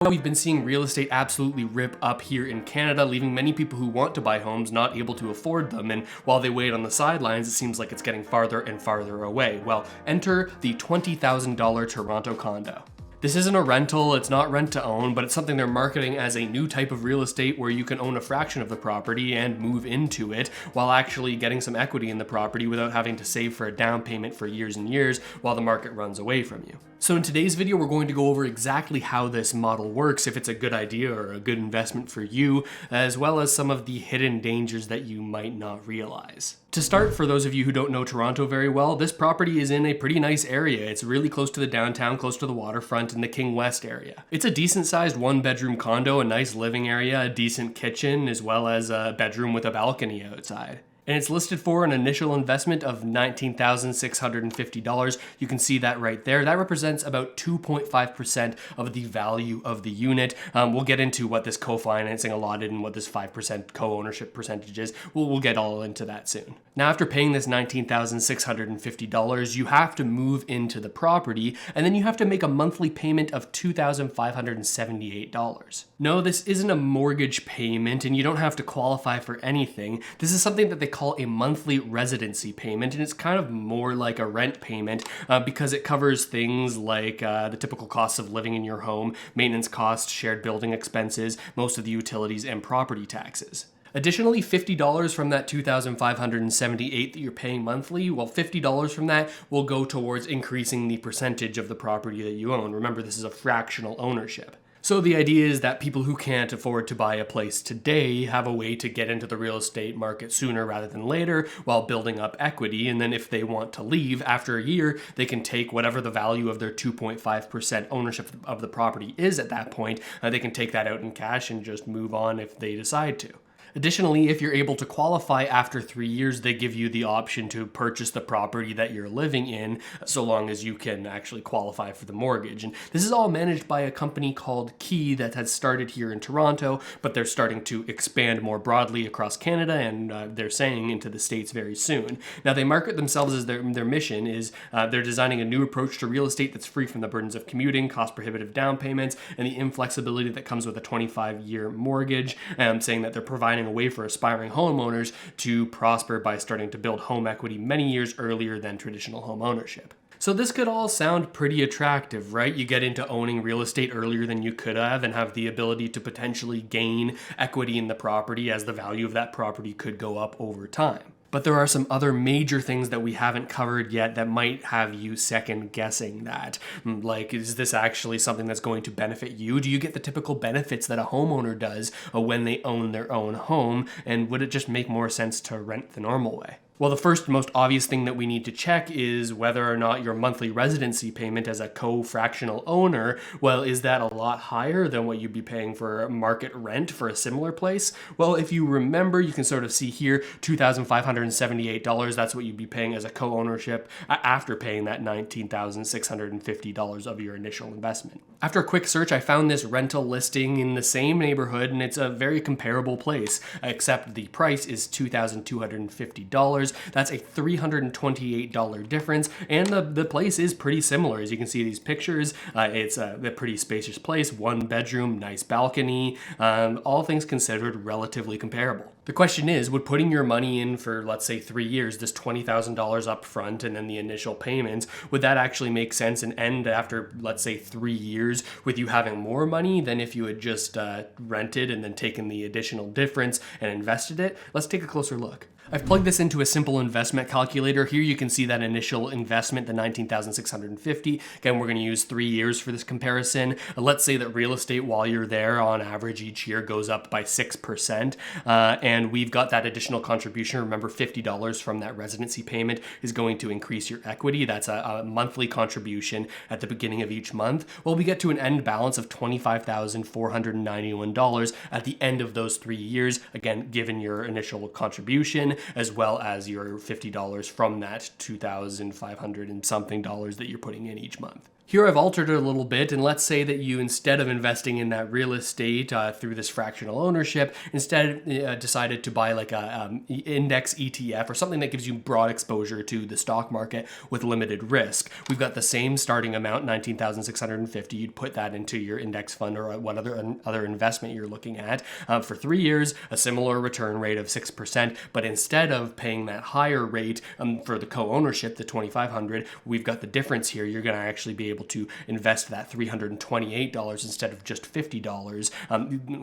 We've been seeing real estate absolutely rip up here in Canada, leaving many people who want to buy homes not able to afford them, and while they wait on the sidelines, it seems like it's getting farther and farther away. Well, enter the $20,000 Toronto condo. This isn't a rental, it's not rent to own, but it's something they're marketing as a new type of real estate where you can own a fraction of the property and move into it while actually getting some equity in the property without having to save for a down payment for years and years while the market runs away from you. So in today's video, we're going to go over exactly how this model works, if it's a good idea or a good investment for you, as well as some of the hidden dangers that you might not realize. To start, for those of you who don't know Toronto very well, this property is in a pretty nice area. It's really close to the downtown, close to the waterfront in the King West area. It's a decent sized one-bedroom condo, a nice living area, a decent kitchen, as well as a bedroom with a balcony outside. And it's listed for an initial investment of $19,650. You can see that right there. That represents about 2.5% of the value of the unit. We'll get into what this co-financing allotted and what this 5% co-ownership percentage is. We'll get all into that soon. Now, after paying this $19,650, you have to move into the property, and then you have to make a monthly payment of $2,578. No, this isn't a mortgage payment, and you don't have to qualify for anything. This is something that they call a monthly residency payment, and it's kind of more like a rent payment because it covers things like the typical costs of living in your home, maintenance costs, shared building expenses, most of the utilities, and property taxes. Additionally, $50 from that $2,578 that you're paying monthly, well, $50 from that will go towards increasing the percentage of the property that you own. Remember, this is a fractional ownership. So the idea is that people who can't afford to buy a place today have a way to get into the real estate market sooner rather than later while building up equity. And then if they want to leave after a year, they can take whatever the value of their 2.5% ownership of the property is at that point. They can take that out in cash and just move on if they decide to. Additionally, if you're able to qualify after 3 years, they give you the option to purchase the property that you're living in, so long as you can actually qualify for the mortgage. And this is all managed by a company called Key that has started here in Toronto, but they're starting to expand more broadly across Canada, and they're saying into the States very soon. Now, they market themselves as their mission is they're designing a new approach to real estate that's free from the burdens of commuting, cost-prohibitive down payments, and the inflexibility that comes with a 25-year mortgage, saying that they're providing a way for aspiring homeowners to prosper by starting to build home equity many years earlier than traditional home ownership. So this could all sound pretty attractive, right? You get into owning real estate earlier than you could have and have the ability to potentially gain equity in the property as the value of that property could go up over time. But there are some other major things that we haven't covered yet that might have you second guessing that. Like, is this actually something that's going to benefit you? Do you get the typical benefits that a homeowner does when they own their own home? And would it just make more sense to rent the normal way? Well, the first most obvious thing that we need to check is whether or not your monthly residency payment as a co-fractional owner, well, is that a lot higher than what you'd be paying for market rent for a similar place? Well, if you remember, you can sort of see here, $2,578, that's what you'd be paying as a co-ownership after paying that $19,650 of your initial investment. After a quick search, I found this rental listing in the same neighborhood, and it's a very comparable place, except the price is $2,250. That's a $328 difference, and the place is pretty similar. As you can see these pictures, it's a pretty spacious place, one bedroom, nice balcony, all things considered relatively comparable. The question is, would putting your money in for, let's say, 3 years, this $20,000 up front and then the initial payments, would that actually make sense and end after, let's say, 3 years with you having more money than if you had just rented and then taken the additional difference and invested it? Let's take a closer look. I've plugged this into a simple investment calculator. Here you can see that initial investment, the $19,650. Again, we're going to use 3 years for this comparison. Let's say that real estate while you're there on average each year goes up by 6%. And we've got that additional contribution. Remember, $50 from that residency payment is going to increase your equity. That's a monthly contribution at the beginning of each month. Well, we get to an end balance of $25,491 at the end of those 3 years. Again, given your initial contribution, as well as your $50 from that $2,500 and something that you're putting in each month. Here I've altered it a little bit, and let's say that you, instead of investing in that real estate through this fractional ownership, instead decided to buy like a index ETF or something that gives you broad exposure to the stock market with limited risk. We've got the same starting amount, $19,650. You'd put that into your index fund or what other investment you're looking at for 3 years, a similar return rate of 6%. But instead of paying that higher rate for the co-ownership, the $2,500, we've got the difference here. You're going to actually be able to invest that $328 instead of just $50,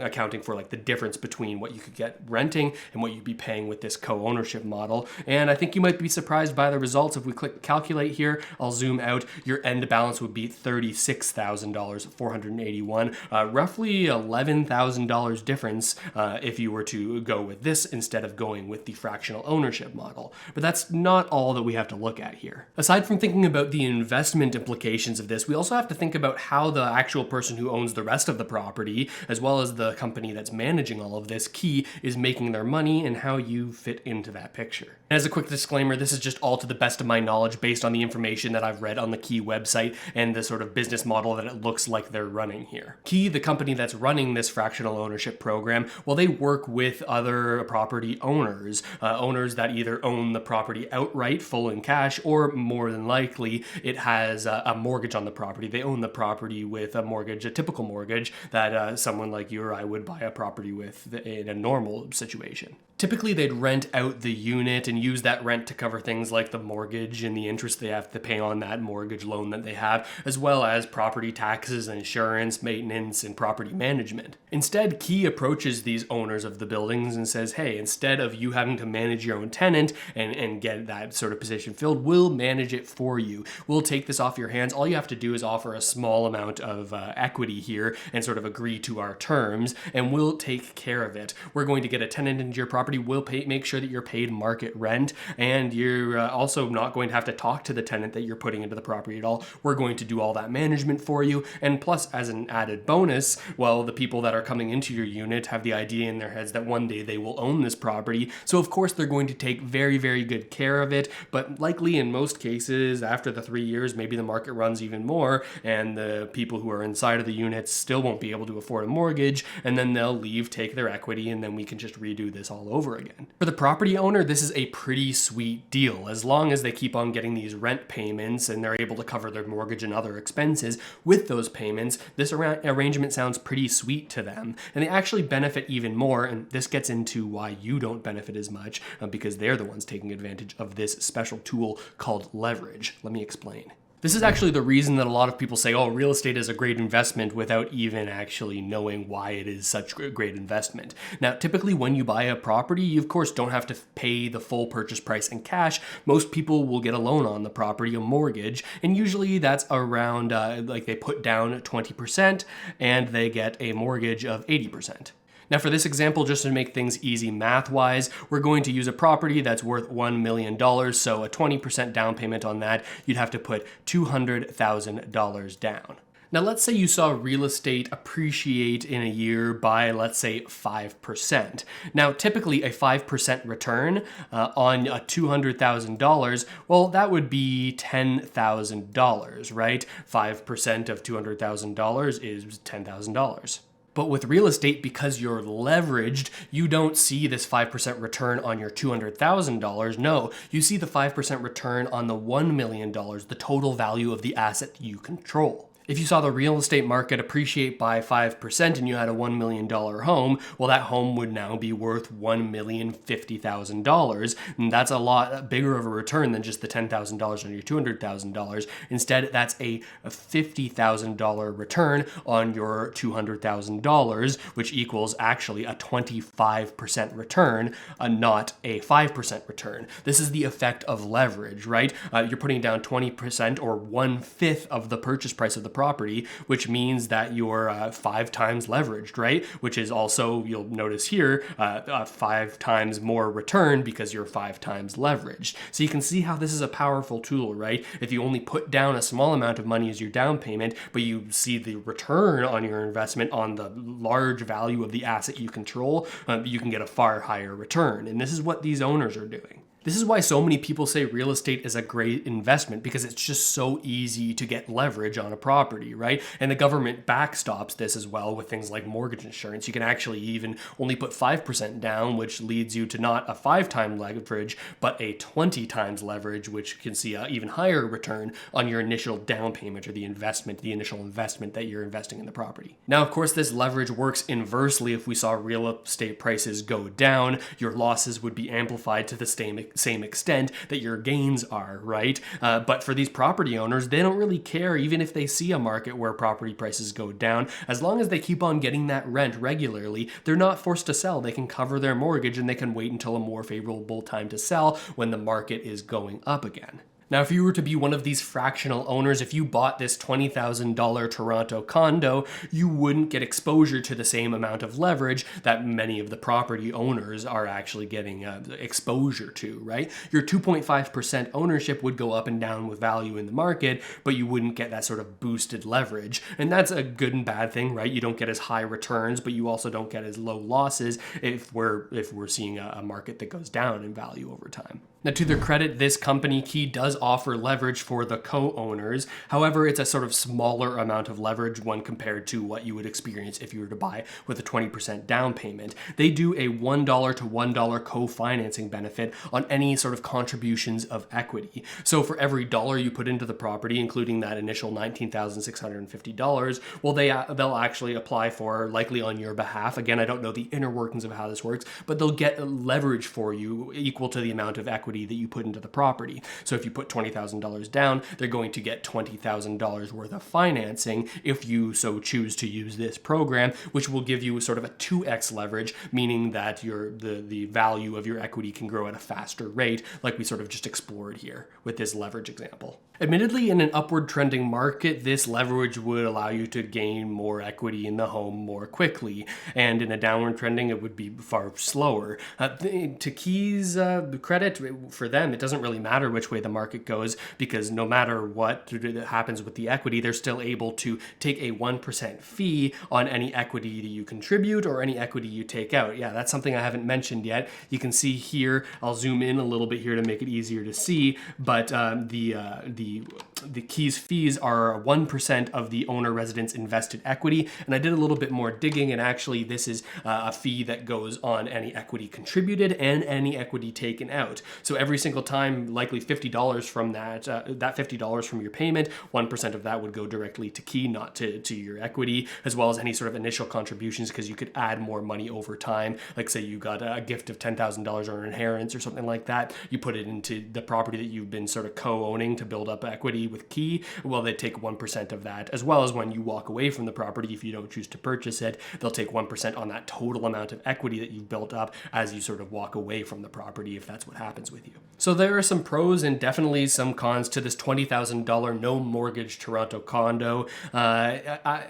accounting for like the difference between what you could get renting and what you'd be paying with this co-ownership model. And I think you might be surprised by the results. If we click calculate here, I'll zoom out, your end balance would be $36,000, 481, roughly $11,000 difference if you were to go with this instead of going with the fractional ownership model. But that's not all that we have to look at here. Aside from thinking about the investment implications of this, we also have to think about how the actual person who owns the rest of the property, as well as the company that's managing all of this, Key, is making their money and how you fit into that picture. As a quick disclaimer, this is just all to the best of my knowledge based on the information that I've read on the Key website and the sort of business model that it looks like they're running here. Key, the company that's running this fractional ownership program, well, they work with other property owners, owners that either own the property outright, full in cash, or more than likely it has a mortgage on the property. They own the property with a mortgage, a typical mortgage that someone like you or I would buy a property with in a normal situation. Typically, they'd rent out the unit and use that rent to cover things like the mortgage and the interest they have to pay on that mortgage loan that they have, as well as property taxes, insurance, maintenance, and property management. Instead, Key approaches these owners of the buildings and says, hey, instead of you having to manage your own tenant and get that sort of position filled, we'll manage it for you. We'll take this off your hands. All you have to do is offer a small amount of equity here and sort of agree to our terms, and we'll take care of it. We're going to get a tenant into your property. We'll make sure that you're paid market rent, and you're also not going to have to talk to the tenant that you're putting into the property at all. We're going to do all that management for you, and plus, as an added bonus, well, the people that are coming into your unit have the idea in their heads that one day they will own this property, so of course they're going to take very, very good care of it, but likely in most cases, after the 3 years, maybe the market runs even more, and the people who are inside of the units still won't be able to afford a mortgage, and then they'll leave, take their equity, and then we can just redo this all over again. For the property owner, this is a pretty sweet deal. As long as they keep on getting these rent payments and they're able to cover their mortgage and other expenses with those payments, this arrangement sounds pretty sweet to them. And they actually benefit even more, and this gets into why you don't benefit as much, because they're the ones taking advantage of this special tool called leverage. Let me explain. This is actually the reason that a lot of people say, oh, real estate is a great investment without even actually knowing why it is such a great investment. Now, typically when you buy a property, you of course don't have to pay the full purchase price in cash. Most people will get a loan on the property, a mortgage, and usually that's around, like they put down 20% and they get a mortgage of 80%. Now for this example, just to make things easy math-wise, we're going to use a property that's worth $1 million, so a 20% down payment on that, you'd have to put $200,000 down. Now let's say you saw real estate appreciate in a year by, let's say, 5%. Now typically a 5% return on a $200,000, well, that would be $10,000, right? 5% of $200,000 is $10,000. But with real estate, because you're leveraged, you don't see this 5% return on your $200,000. No, you see the 5% return on the $1 million, the total value of the asset you control. If you saw the real estate market appreciate by 5% and you had a $1 million home, well, that home would now be worth $1,050,000. And that's a lot bigger of a return than just the $10,000 on your $200,000. Instead, that's a $50,000 return on your $200,000, which equals actually a 25% return, not a 5% return. This is the effect of leverage, right? You're putting down 20% or 1/5 of the purchase price of the property, which means that you're 5 times leveraged, right? Which is also, you'll notice here, 5 times more return because you're 5 times leveraged. So you can see how this is a powerful tool, right? If you only put down a small amount of money as your down payment, but you see the return on your investment on the large value of the asset you control, you can get a far higher return. And this is what these owners are doing. This is why so many people say real estate is a great investment, because it's just so easy to get leverage on a property, right? And the government backstops this as well with things like mortgage insurance. You can actually even only put 5% down, which leads you to not a 5-time leverage, but a 20 times leverage, which can see an even higher return on your initial down payment or the initial investment that you're investing in the property. Now, of course, this leverage works inversely. If we saw real estate prices go down, your losses would be amplified to the same extent that your gains are, right? But for these property owners, they don't really care even if they see a market where property prices go down. As long as they keep on getting that rent regularly, they're not forced to sell. They can cover their mortgage and they can wait until a more favorable time to sell when the market is going up again. Now, if you were to be one of these fractional owners, if you bought this $20,000 Toronto condo, you wouldn't get exposure to the same amount of leverage that many of the property owners are actually getting exposure to, right? Your 2.5% ownership would go up and down with value in the market, but you wouldn't get that sort of boosted leverage. And that's a good and bad thing, right? You don't get as high returns, but you also don't get as low losses if we're seeing a market that goes down in value over time. Now, to their credit, this company, Key, does offer leverage for the co-owners. However, it's a sort of smaller amount of leverage when compared to what you would experience if you were to buy with a 20% down payment. They do a $1 to $1 co-financing benefit on any sort of contributions of equity. So for every dollar you put into the property, including that initial $19,650, well, they'll actually apply for, likely on your behalf. Again, I don't know the inner workings of how this works, but they'll get leverage for you equal to the amount of equity that you put into the property. So if you put $20,000 down, they're going to get $20,000 worth of financing if you so choose to use this program, which will give you sort of a 2x leverage, meaning that the value of your equity can grow at a faster rate, like we sort of just explored here with this leverage example. Admittedly, in an upward trending market, this leverage would allow you to gain more equity in the home more quickly, and in a downward trending, it would be far slower. To Key's credit, for them, it doesn't really matter which way the market goes, because no matter what happens with the equity, they're still able to take a 1% fee on any equity that you contribute or any equity you take out. Yeah, that's something I haven't mentioned yet. You can see here, I'll zoom in a little bit here to make it easier to see, but the Key's fees are 1% of the owner resident's invested equity, and I did a little bit more digging, and actually this is a fee that goes on any equity contributed and any equity taken out. So every single time, likely $50 from that $50 from your payment, 1% of that would go directly to Key, not to your equity, as well as any sort of initial contributions, because you could add more money over time. Like say you got a gift of $10,000 or an inheritance or something like that, you put it into the property that you've been sort of co-owning to build up equity with Key. Well, they take 1% of that, as well as when you walk away from the property, if you don't choose to purchase it, they'll take 1% on that total amount of equity that you've built up as you sort of walk away from the property, if that's what happens with you. So there are some pros and definitely some cons to this $20,000 no mortgage Toronto condo.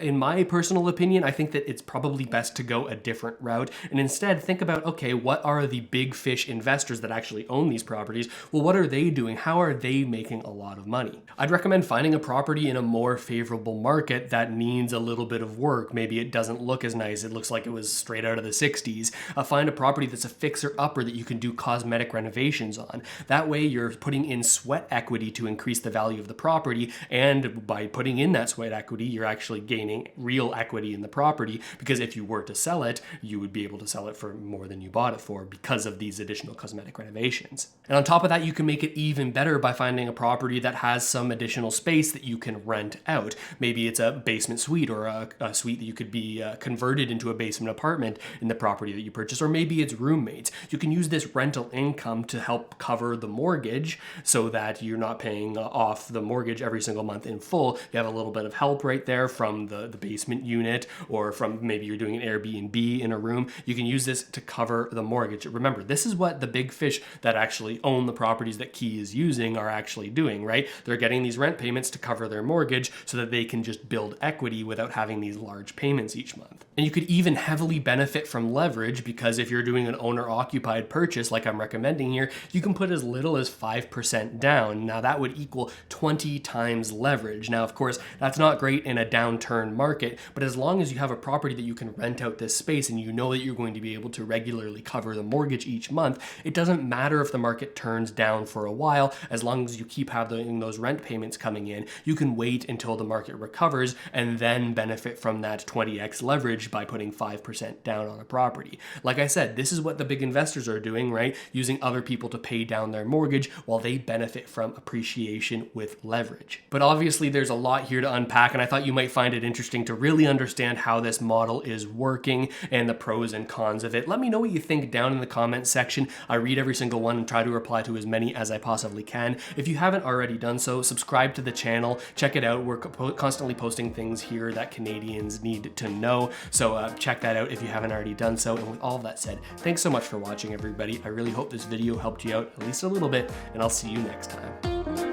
In my personal opinion, I think that it's probably best to go a different route and instead think about, okay, what are the big fish investors that actually own these properties? Well, what are they doing? How are they making a lot of money? I'd recommend finding a property in a more favorable market that needs a little bit of work. Maybe it doesn't look as nice. It looks like it was straight out of the 60s. Find a property that's a fixer-upper that you can do cosmetic renovations on. That way you're putting in sweat equity to increase the value of the property, and by putting in that sweat equity, you're actually gaining real equity in the property, because if you were to sell it, you would be able to sell it for more than you bought it for because of these additional cosmetic renovations. And on top of that, you can make it even better by finding a property that has some additional space that you can rent out. Maybe it's a basement suite or a suite that you could be converted into a basement apartment in the property that you purchase, or maybe it's roommates. You can use this rental income to help cover the mortgage so that you're not paying off the mortgage every single month in full. You have a little bit of help right there from the basement unit, or from maybe you're doing an Airbnb in a room. You can use this to cover the mortgage. Remember, this is what the big fish that actually own the properties that Key is using are actually doing, right? They're getting these rent payments to cover their mortgage so that they can just build equity without having these large payments each month. And you could even heavily benefit from leverage, because if you're doing an owner-occupied purchase like I'm recommending here, you can put as little as 5% down. Now that would equal 20 times leverage. Now, of course, that's not great in a downturn market, but as long as you have a property that you can rent out this space and you know that you're going to be able to regularly cover the mortgage each month, it doesn't matter if the market turns down for a while. As long as you keep having those rent payments coming in, you can wait until the market recovers and then benefit from that 20x leverage by putting 5% down on a property. Like I said, this is what the big investors are doing, right? Using other people to pay down their mortgage while they benefit from appreciation with leverage. But obviously there's a lot here to unpack, and I thought you might find it interesting to really understand how this model is working and the pros and cons of it. Let me know what you think down in the comments section. I read every single one and try to reply to as many as I possibly can. If you haven't already done so, subscribe to the channel, check it out. We're constantly posting things here that Canadians need to know. So check that out if you haven't already done so. And with all of that said, thanks so much for watching, everybody. I really hope this video helped you out at least a little bit, and I'll see you next time.